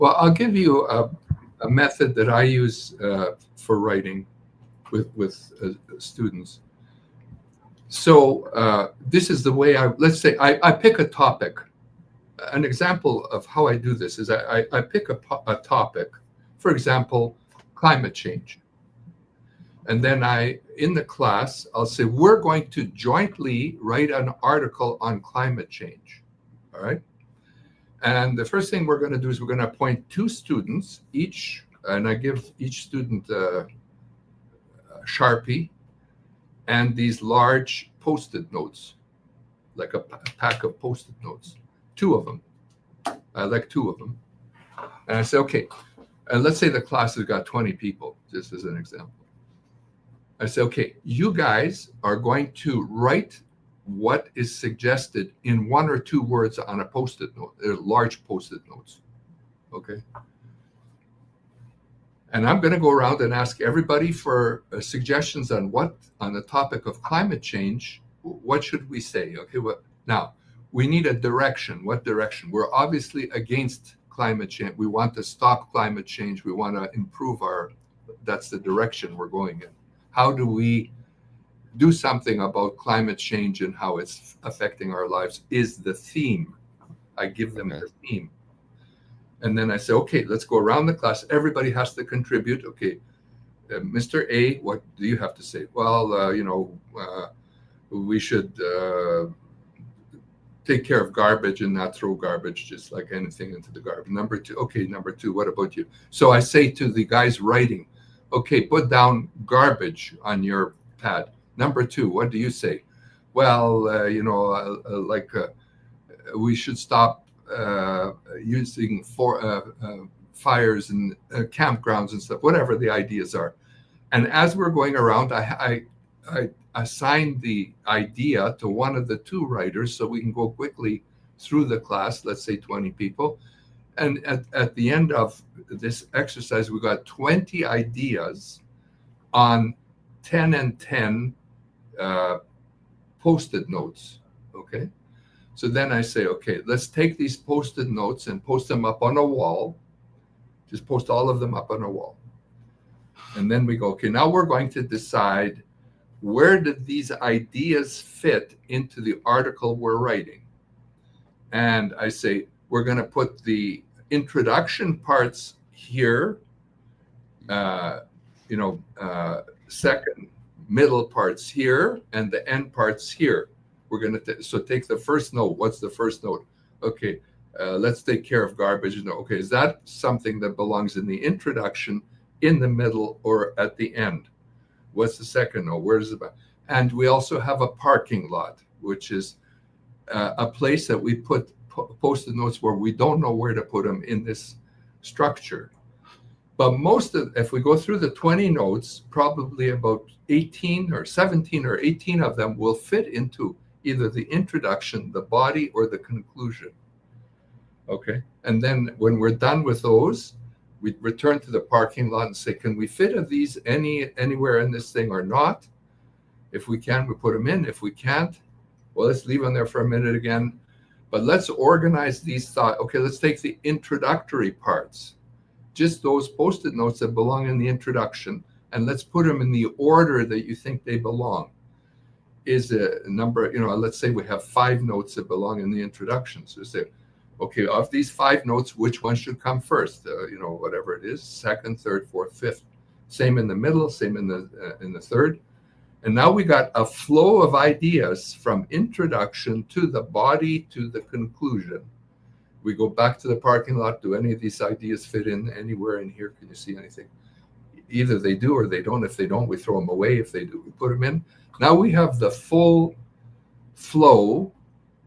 Well, I'll give you a method that I use for writing with students. So this is the way let's say I pick a topic. An example of how I do this is I pick a topic, for example, climate change. And then in the class, I'll say, we're going to jointly write an article on climate change. All right. And the first thing we're going to do is we're going to appoint two students each, and I give each student a Sharpie and these large Post-it notes, like a pack of Post-it notes, two of them. I like two of them. And I say, okay, and let's say the class has got 20 people, just as an example. I say, okay, you guys are going to write what is suggested in one or two words on a Post-it note. They're large Post-it notes, okay? And I'm going to go around and ask everybody for suggestions on the topic of climate change. What should we say? Okay, now we need a direction. What direction? We're obviously against climate change. We want to stop climate change. We want to improve that's the direction we're going in. How do we do something about climate change and how it's affecting our lives is the theme. I give them the theme. And then I say, okay, let's go around the class. Everybody has to contribute. Okay, Mr. A, what do you have to say? Well, we should take care of garbage and not throw garbage, just like anything, into the garbage. Number two, what about you? So I say to the guys writing, okay, put down garbage on your pad. Number two, what do you say? Well, we should stop using fires and campgrounds and stuff, whatever the ideas are. And as we're going around, I assign the idea to one of the two writers so we can go quickly through the class, let's say 20 people. And at the end of this exercise, we got 20 ideas on 10 and 10 Post-it notes, okay? So then I say, okay, let's take these Post-it notes and post them up on a wall. Just post all of them up on a wall. And then we go, okay, now we're going to decide, where did these ideas fit into the article we're writing? And I say, we're going to put the introduction parts here, second, middle parts here, and the end parts here. We're going to so take the first note. What's the first note? Okay, let's take care of garbage. No, okay, is that something that belongs in the introduction, in the middle, or at the end? What's the second note? Where is it? And we also have a parking lot, which is a place that we put Post-it notes where we don't know where to put them in this structure. But if we go through the 20 notes, probably about 18 or 17 or 18 of them will fit into either the introduction, the body, or the conclusion. Okay. And then when we're done with those, we return to the parking lot and say, can we fit of these anywhere in this thing or not? If we can, we put them in. If we can't, well, let's leave them there for a minute again. But let's organize these thoughts. Okay, let's take the introductory parts, just those Post-it notes that belong in the introduction, and let's put them in the order that you think they belong. Is a number, let's say we have 5 notes that belong in the introduction. So say, okay, of these 5 notes, which one should come first? Whatever it is, second, third, fourth, fifth. Same in the middle, same in the third. And now we got a flow of ideas from introduction to the body to the conclusion. We go back to the parking lot. Do any of these ideas fit in anywhere in here? Can you see anything? Either they do or they don't. If they don't, we throw them away. If they do, we put them in. Now we have the full flow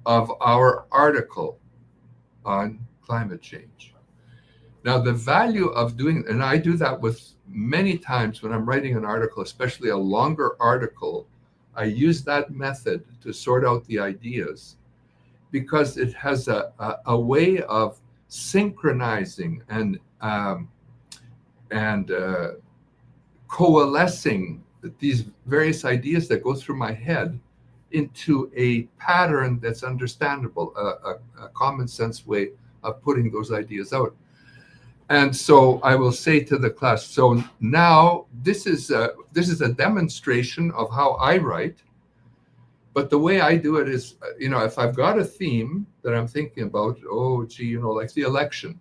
of our article on climate change. Now the value of doing, and I do that with many times when I'm writing an article, especially a longer article, I use that method to sort out the ideas because it has a way of synchronizing and coalescing these various ideas that go through my head into a pattern that's understandable, a common sense way of putting those ideas out. And so I will say to the class, so now this is a demonstration of how I write. But the way I do it is, if I've got a theme that I'm thinking about, oh, gee, like the election,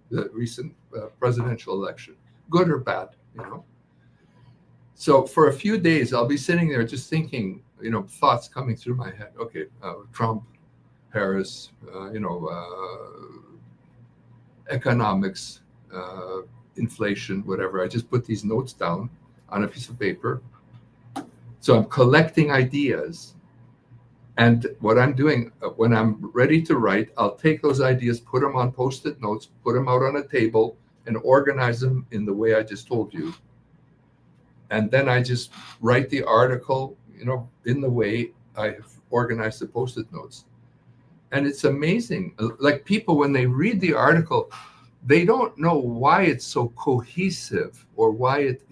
the recent presidential election, good or bad. So for a few days, I'll be sitting there just thinking, thoughts coming through my head. Okay, Trump, Harris, economics, inflation, whatever. I just put these notes down on a piece of paper. So I'm collecting ideas. And what I'm doing when I'm ready to write, I'll take those ideas, put them on Post-it notes, put them out on a table, and organize them in the way I just told you. And then I just write the article, in the way I have organized the Post-it notes. And it's amazing. Like people, when they read the article, they don't know why it's so cohesive or why it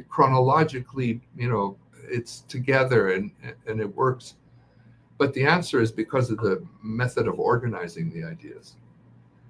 chronologically, it's together and it works. But the answer is because of the method of organizing the ideas.